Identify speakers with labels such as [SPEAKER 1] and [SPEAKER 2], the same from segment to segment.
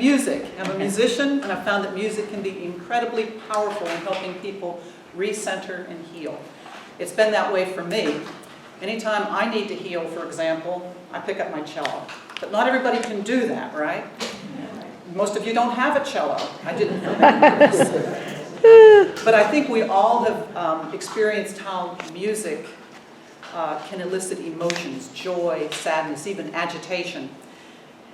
[SPEAKER 1] music. I'm a musician, and I've found that music can be incredibly powerful in helping people recenter and heal. It's been that way for me. Anytime I need to heal, for example, I pick up my cello. But not everybody can do that, right? Most of you don't have a cello. I didn't for this. But I think we all have experienced how music can elicit emotions, joy, sadness, even agitation.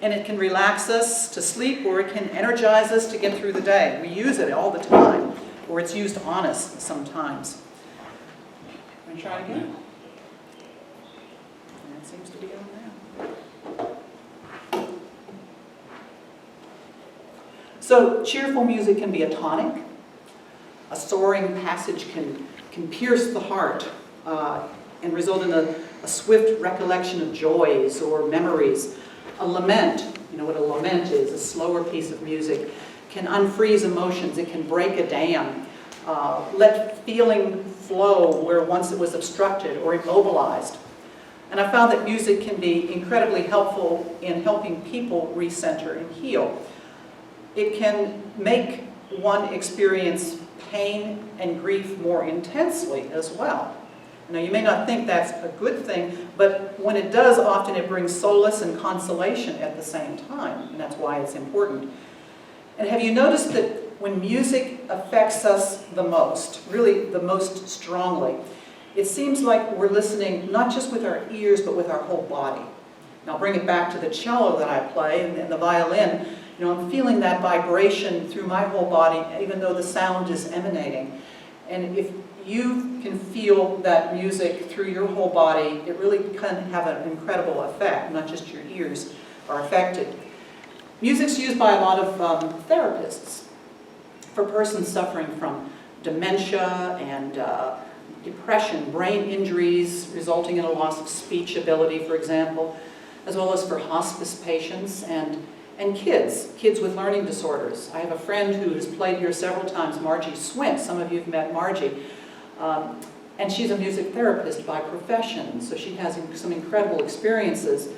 [SPEAKER 1] And it can relax us to sleep, or it can energize us to get through the day. We use it all the time, or it's used on us sometimes. Want to try it again? And it seems to be on now. So cheerful music can be a tonic. A soaring passage can pierce the heart and result in a swift recollection of joys or memories. A lament, you know what a lament is, a slower piece of music, can unfreeze emotions. It can break a dam, let feeling flow where once it was obstructed or immobilized. And I found that music can be incredibly helpful in helping people recenter and heal. It can make one experience pain and grief more intensely as well. Now, you may not think that's a good thing, but when it does, often it brings solace and consolation at the same time, and that's why it's important. And have you noticed that when music affects us the most, really the most strongly, it seems like we're listening not just with our ears, but with our whole body. Now, I'll bring it back to the cello that I play and the violin. You know, I'm feeling that vibration through my whole body, even though the sound is emanating. And if you can feel that music through your whole body, it really can have an incredible effect, not just your ears are affected. Music's used by a lot of therapists for persons suffering from dementia and depression, brain injuries resulting in a loss of speech ability, for example, as well as for hospice patients and kids with learning disorders. I have a friend who has played here several times, Margie Swint. Some of you have met Margie. And she's a music therapist by profession, so she has some incredible experiences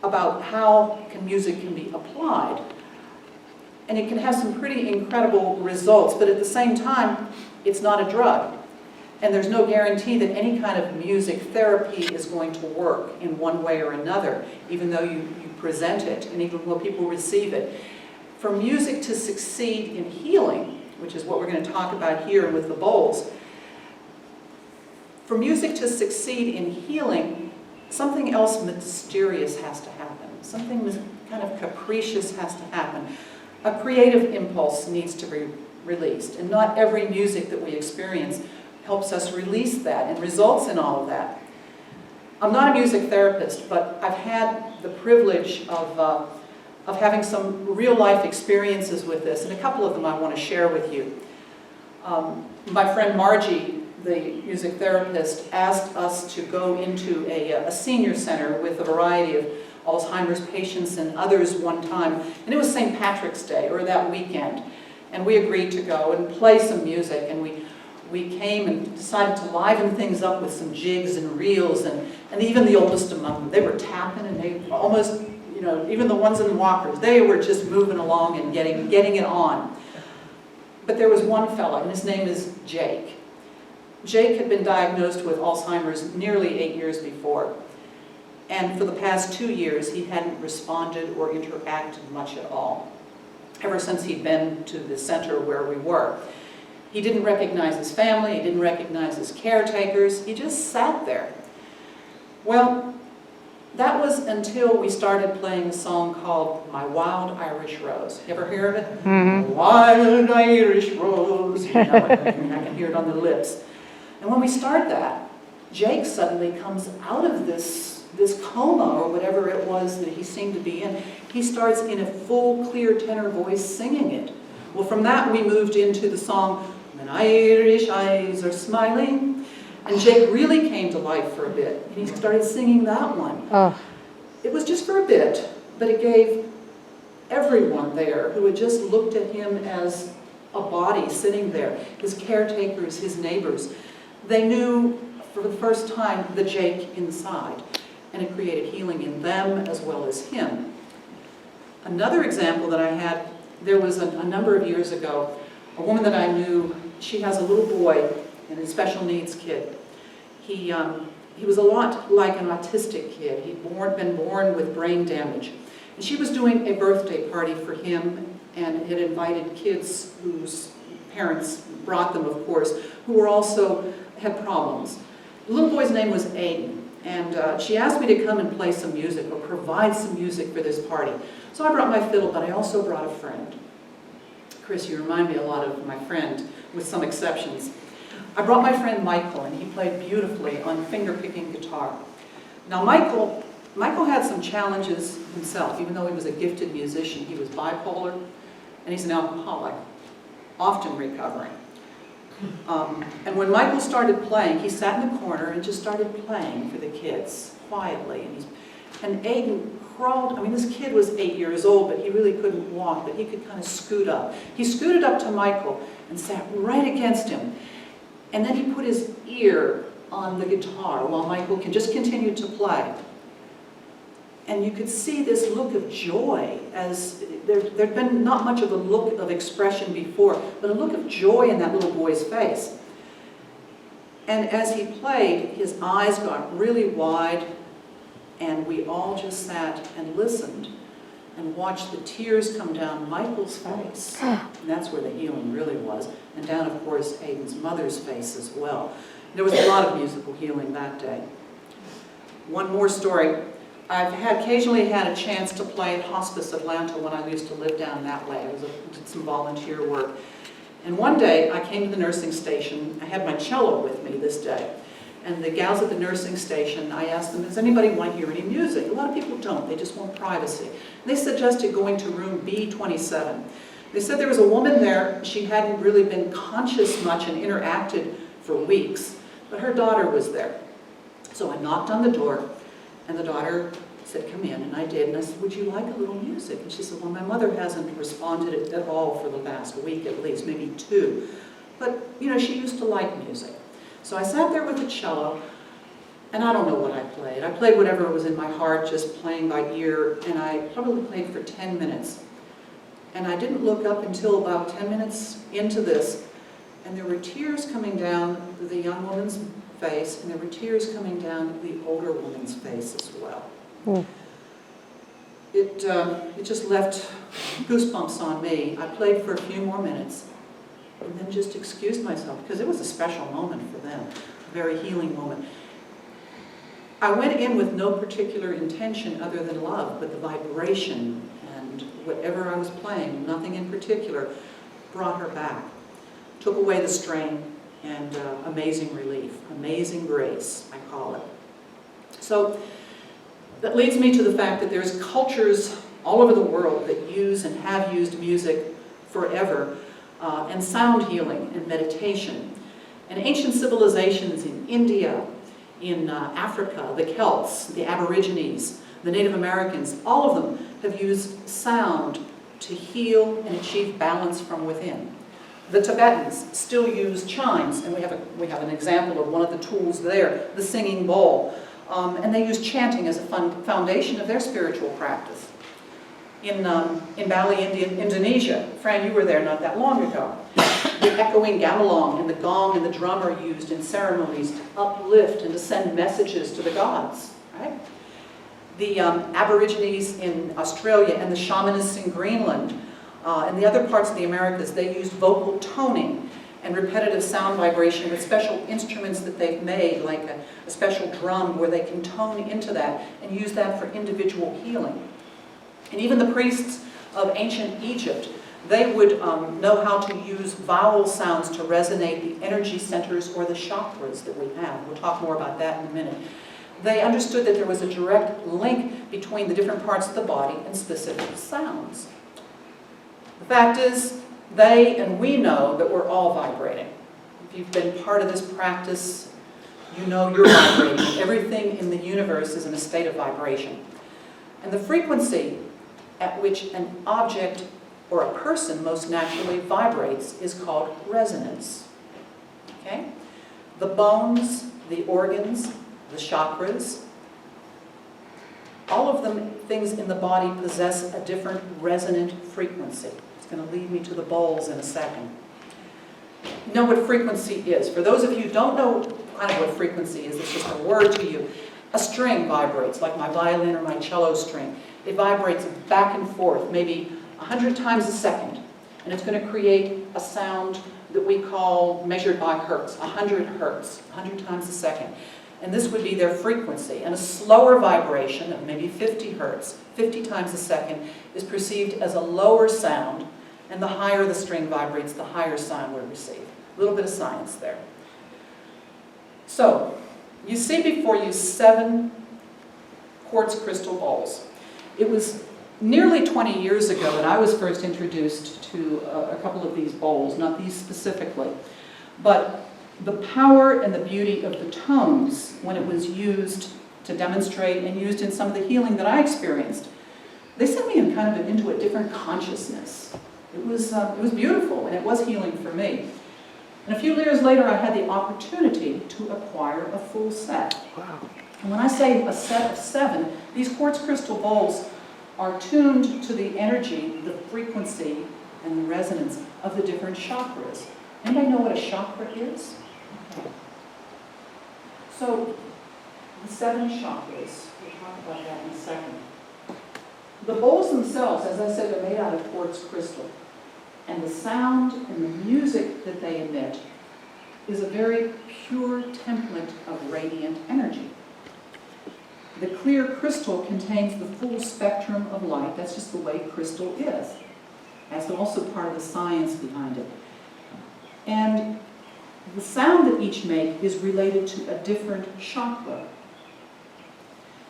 [SPEAKER 1] about how music can be applied. And it can have some pretty incredible results, but at the same time, it's not a drug. And there's no guarantee that any kind of music therapy is going to work in one way or another, even though you present it and even though people receive it. For music to succeed in healing, which is what we're going to talk about here with the bowls, for music to succeed in healing, something else mysterious has to happen. Something kind of capricious has to happen. A creative impulse needs to be released, and not every music that we experience helps us release that and results in all of that. I'm not a music therapist, but I've had the privilege of having some real-life experiences with this, and a couple of them I want to share with you. My friend Margie, the music therapist, asked us to go into a senior center with a variety of Alzheimer's patients and others one time, and it was St. Patrick's Day, or that weekend, and we agreed to go and play some music, and we came and decided to liven things up with some jigs and reels, and even the oldest among them, they were tapping, and they almost, you know, even the ones in walkers, they were just moving along and getting it on. But there was one fella, and his name is Jake. Jake had been diagnosed with Alzheimer's nearly 8 years before. And for the past 2 years, he hadn't responded or interacted much at all, ever since he'd been to the center where we were. He didn't recognize his family, he didn't recognize his caretakers, he just sat there. Well, that was until we started playing a song called My Wild Irish Rose. You ever hear of it? Mm-hmm. Wild Irish Rose. You know it, I can hear it on the lips. And when we start that, Jake suddenly comes out of this coma or whatever it was that he seemed to be in. He starts in a full, clear tenor voice singing it. Well, from that we moved into the song, When Irish Eyes Are Smiling. And Jake really came to life for a bit. And he started singing that one. Oh. It was just for a bit, but it gave everyone there who had just looked at him as a body sitting there, his caretakers, his neighbors, they knew for the first time the Jake inside. And it created healing in them as well as him. Another example that I had, there was a number of years ago, a woman that I knew, she has a little boy and a special needs kid. He was a lot like an autistic kid. He'd been born with brain damage. And she was doing a birthday party for him and had invited kids whose parents brought them, of course, who were also had problems. The little boy's name was Aiden, and she asked me to come and play some music or provide some music for this party. So I brought my fiddle, but I also brought a friend. Chris, you remind me a lot of my friend, with some exceptions. I brought my friend Michael, and he played beautifully on finger-picking guitar. Now Michael had some challenges himself. Even though he was a gifted musician, he was bipolar, and he's an alcoholic, often recovering. And when Michael started playing, he sat in the corner and just started playing for the kids, quietly. And Aiden crawled, this kid was 8 years old, but he really couldn't walk, but he could kind of scoot up. He scooted up to Michael and sat right against him. And then he put his ear on the guitar while Michael just continued to play. And you could see this look of joy, as there'd been not much of a look of expression before, but a look of joy in that little boy's face. And as he played, his eyes got really wide, and we all just sat and listened and watched the tears come down Michael's face. And that's where the healing really was. And down, of course, Aiden's mother's face as well. There was a lot of musical healing that day. One more story. I've occasionally had a chance to play at Hospice Atlanta when I used to live down that way. I did some volunteer work. And one day I came to the nursing station. I had my cello with me this day. And the gals at the nursing station, I asked them, does anybody want to hear any music? A lot of people don't. They just want privacy. And they suggested going to room B27. They said there was a woman there. She hadn't really been conscious much and interacted for weeks. But her daughter was there. So I knocked on the door. And the daughter said, come in, and I did. And I said, would you like a little music? And she said, well, my mother hasn't responded at all for the last week at least, maybe 2. But, she used to like music. So I sat there with the cello, and I don't know what I played. I played whatever was in my heart, just playing by ear, and I probably played for 10 minutes. And I didn't look up until about 10 minutes into this, and there were tears coming down the young woman's face, and there were tears coming down the older woman's face as well. It just left goosebumps on me. I played for a few more minutes and then just excused myself because it was a special moment for them, a very healing moment. I went in with no particular intention other than love, but the vibration and whatever I was playing, nothing in particular, brought her back, took away the strain, and amazing relief, amazing grace, I call it. So that leads me to the fact that there's cultures all over the world that use and have used music forever, and sound healing and meditation. And ancient civilizations in India, in Africa, the Celts, the Aborigines, the Native Americans, all of them have used sound to heal and achieve balance from within. The Tibetans still use chimes, and we have an example of one of the tools there, the singing bowl. And they use chanting as a foundation of their spiritual practice. In Bali, Indonesia, Fran, you were there not that long ago. The echoing gamelan and the gong and the drum are used in ceremonies to uplift and to send messages to the gods, right? The Aborigines in Australia and the shamanists in Greenland and the other parts of the Americas, they used vocal toning and repetitive sound vibration with special instruments that they've made, like a special drum where they can tone into that and use that for individual healing. And even the priests of ancient Egypt, they would know how to use vowel sounds to resonate the energy centers or the chakras that we have. We'll talk more about that in a minute. They understood that there was a direct link between the different parts of the body and specific sounds. The fact is, they and we know that we're all vibrating. If you've been part of this practice, you know you're vibrating. Everything in the universe is in a state of vibration. And the frequency at which an object or a person most naturally vibrates is called resonance. Okay? The bones, the organs, the chakras, all of them things in the body possess a different resonant frequency. It's going to lead me to the bowls in a second. You know what frequency is. For those of you who don't know kind of what frequency is, it's just a word to you. A string vibrates, like my violin or my cello string. It vibrates back and forth, maybe 100 times a second. And it's going to create a sound that we call, measured by hertz, 100 hertz, 100 times a second. And this would be their frequency. And a slower vibration of maybe 50 hertz, 50 times a second, is perceived as a lower sound. And the higher the string vibrates, the higher sound we receive. A little bit of science there. So, you see before you 7 quartz crystal bowls. It was nearly 20 years ago that I was first introduced to a couple of these bowls, not these specifically. But the power and the beauty of the tones when it was used to demonstrate and used in some of the healing that I experienced, they sent me in kind of into a different consciousness. It was beautiful, and it was healing for me. And a few years later, I had the opportunity to acquire a full set.
[SPEAKER 2] Wow.
[SPEAKER 1] And when I say a set of 7, these quartz crystal bowls are tuned to the energy, the frequency, and the resonance of the different chakras. Anybody know what a chakra is? Okay. So, the 7 chakras, we'll talk about that in a second. The bowls themselves, as I said, are made out of quartz crystal. And the sound and the music that they emit is a very pure template of radiant energy. The clear crystal contains the full spectrum of light. That's just the way crystal is. That's also part of the science behind it. And the sound that each make is related to a different chakra.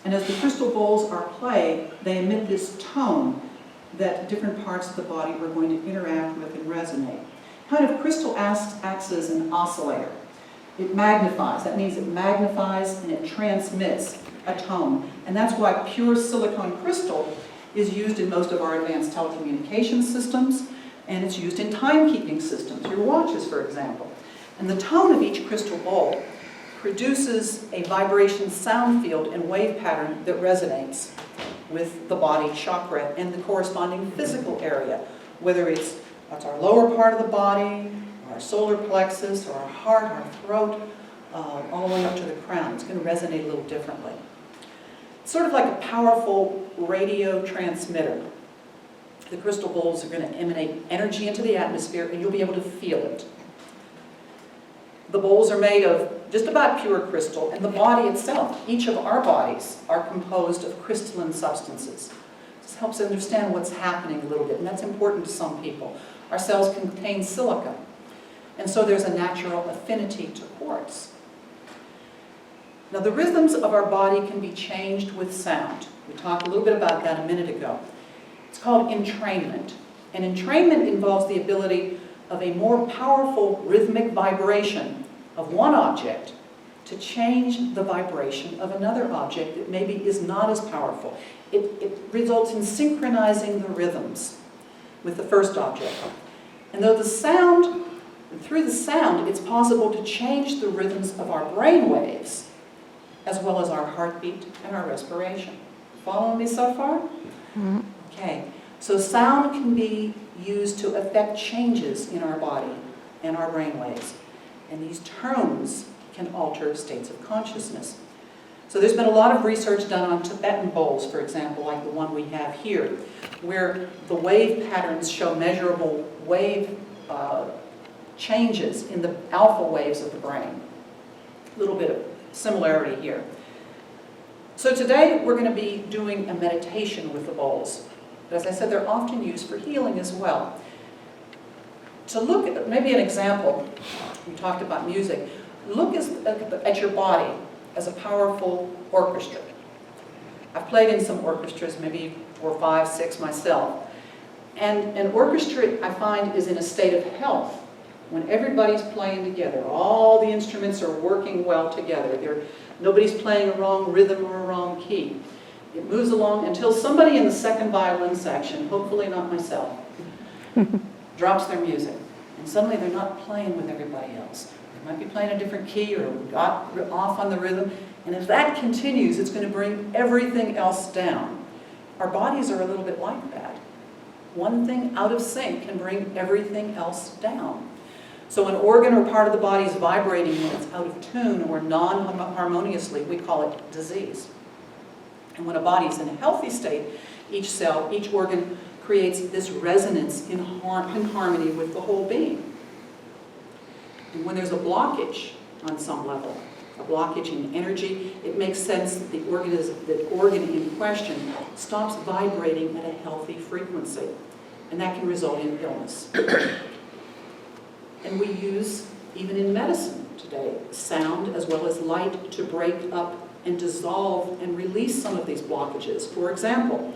[SPEAKER 1] And as the crystal bowls are played, they emit this tone that different parts of the body are going to interact with and resonate. Kind of crystal acts as an oscillator. It magnifies. That means it magnifies and it transmits a tone. And that's why pure silicone crystal is used in most of our advanced telecommunications systems, and it's used in timekeeping systems, your watches, for example. And the tone of each crystal bowl produces a vibration sound field and wave pattern that resonates with the body chakra and the corresponding physical area, whether that's our lower part of the body, or our solar plexus, or our heart, our throat, all the way up to the crown. It's going to resonate a little differently. It's sort of like a powerful radio transmitter. The crystal bowls are going to emanate energy into the atmosphere, and you'll be able to feel it. The bowls are made of just about pure crystal, and the body itself, each of our bodies, are composed of crystalline substances. This helps understand what's happening a little bit, and that's important to some people. Our cells contain silica, and so there's a natural affinity to quartz. Now, the rhythms of our body can be changed with sound. We talked a little bit about that a minute ago. It's called entrainment. And entrainment involves the ability of a more powerful rhythmic vibration of one object to change the vibration of another object that maybe is not as powerful. It results in synchronizing the rhythms with the first object. And through the sound, it's possible to change the rhythms of our brain waves, as well as our heartbeat and our respiration. Following me so far? Mm-hmm. Okay. So sound can be used to affect changes in our body and our brain waves. And these tones can alter states of consciousness. So there's been a lot of research done on Tibetan bowls, for example, like the one we have here, where the wave patterns show measurable wave changes in the alpha waves of the brain. A little bit of similarity here. So today we're going to be doing a meditation with the bowls. But as I said, they're often used for healing as well. To look at maybe an example, we talked about music. Look at your body as a powerful orchestra. I've played in some orchestras, maybe 4, 5, 6 myself. And an orchestra, I find, is in a state of health when everybody's playing together. All the instruments are working well together. Nobody's playing a wrong rhythm or a wrong key. It moves along until somebody in the second violin section, hopefully not myself, drops their music. And suddenly they're not playing with everybody else. They might be playing a different key or got off on the rhythm. And if that continues, it's going to bring everything else down. Our bodies are a little bit like that. One thing out of sync can bring everything else down. So an organ or part of the body is vibrating when it's out of tune or non-harmoniously, we call it disease. And when a body is in a healthy state, each cell, each organ creates this resonance in harmony with the whole being. And when there's a blockage on some level, a blockage in energy, it makes sense that the organ in question stops vibrating at a healthy frequency. And that can result in illness. And we use, even in medicine today, sound as well as light to break up and dissolve and release some of these blockages. For example,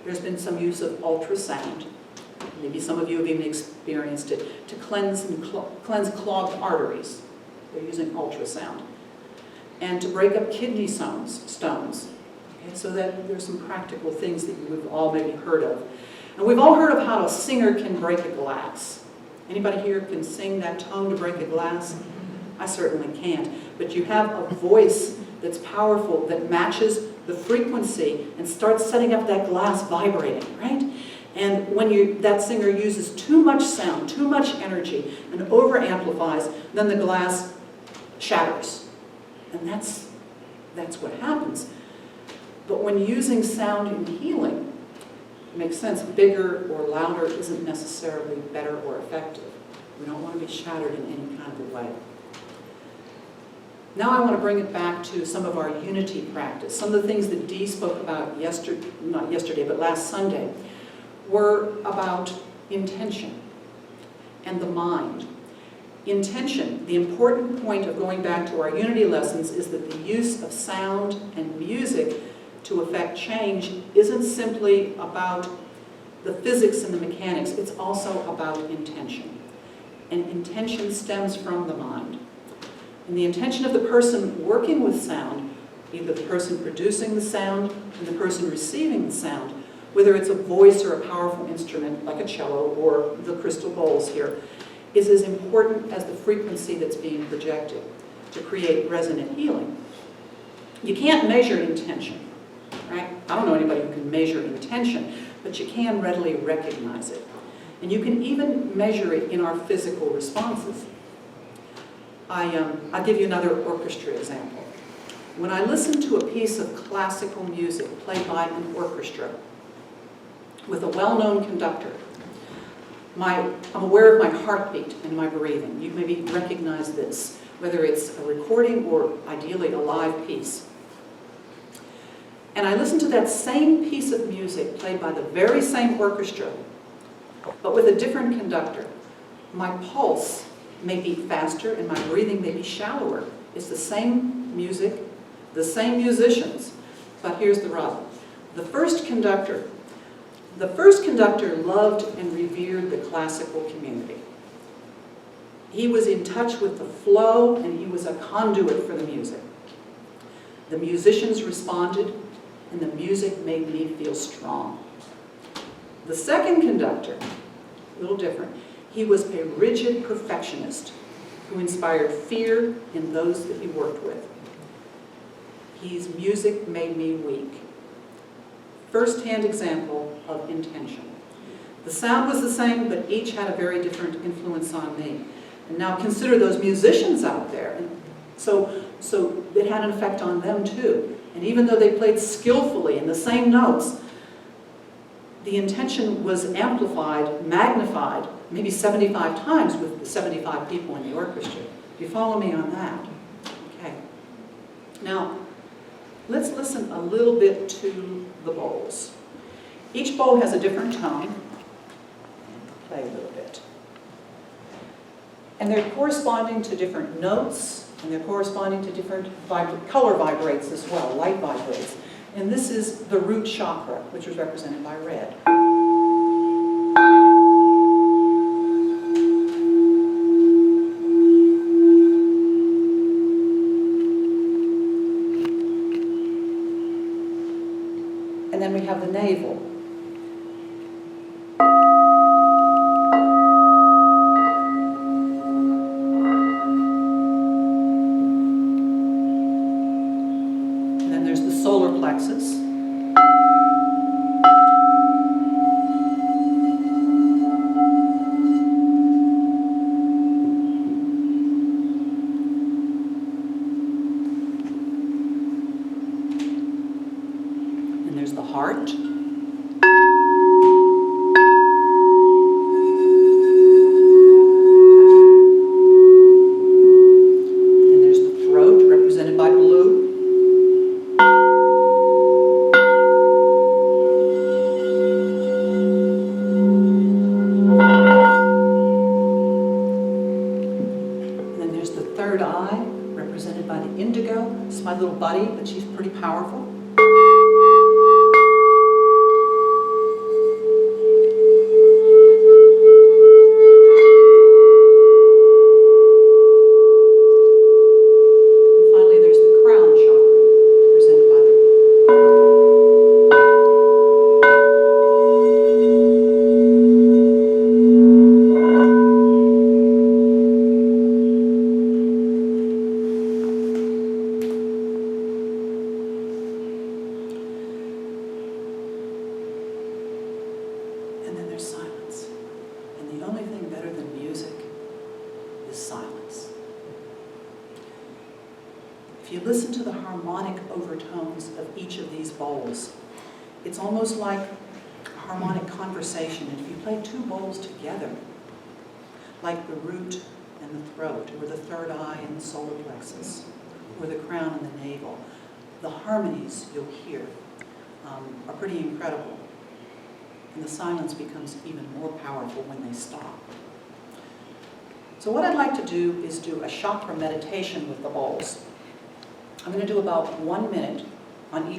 [SPEAKER 1] there's been some use of ultrasound. Maybe some of you have even experienced it, to cleanse clogged arteries. They're using ultrasound. And to break up kidney stones. Okay, so that there's some practical things that you've all maybe heard of. And we've all heard of how a singer can break a glass. Anybody here can sing that tone to break a glass? I certainly can't. But you have a voice that's powerful, that matches the frequency and starts setting up that glass vibrating, right? And when that singer uses too much sound, too much energy, and over-amplifies, then the glass shatters. And that's what happens. But when using sound in healing, it makes sense. Bigger or louder isn't necessarily better or effective. We don't want to be shattered in any kind of a way. Now I want to bring it back to some of our unity practice. Some of the things that Dee spoke about not yesterday, but last Sunday, were about intention and the mind. Intention, the important point of going back to our unity lessons, is that the use of sound and music to affect change isn't simply about the physics and the mechanics, it's also about intention. And intention stems from the mind. And the intention of the person working with sound, either the person producing the sound and the person receiving the sound, whether it's a voice or a powerful instrument like a cello or the crystal bowls here, is as important as the frequency that's being projected to create resonant healing. You can't measure intention, right? I don't know anybody who can measure intention, but you can readily recognize it. And you can even measure it in our physical responses. I'll give you another orchestra example. When I listen to a piece of classical music played by an orchestra with a well-known conductor, I'm aware of my heartbeat and my breathing. You maybe recognize this, whether it's a recording or ideally a live piece. And I listen to that same piece of music played by the very same orchestra, but with a different conductor. My pulse may beat faster and my breathing may be shallower. It's the same music, the same musicians, but here's the rub. The first conductor loved and revered the classical community. He was in touch with the flow and he was a conduit for the music. The musicians responded and the music made me feel strong. The second conductor, a little different, he was a rigid perfectionist who inspired fear in those that he worked with. His music made me weak. First-hand example of intention. The sound was the same, but each had a very different influence on me. And now consider those musicians out there. And so it had an effect on them too. And even though they played skillfully in the same notes, the intention was amplified, magnified, maybe 75 times with the 75 people in the orchestra. Do you follow me on that? Okay. Now, let's listen a little bit to the bowls. Each bowl has a different tone. Play a little bit. And they're corresponding to different notes, and they're corresponding to different color vibrates as well, light vibrates. And this is the root chakra, which is represented by red. And then we have the navel. And then there's the solar plexus. little buddy, but she's pretty powerful. And finally, there's the crown chakra, represented by the silence. And the only thing better than music is silence. If you listen to the harmonic overtones of each of these bowls, it's almost like a harmonic conversation. And if you play two bowls together, like the root and the throat, or the third eye and the solar plexus, or the crown and the navel, the harmonies you'll hear are pretty incredible. And the silence becomes even more powerful when they stop. So what I'd like to do is do a chakra meditation with the bowls. I'm going to do about 1 minute on each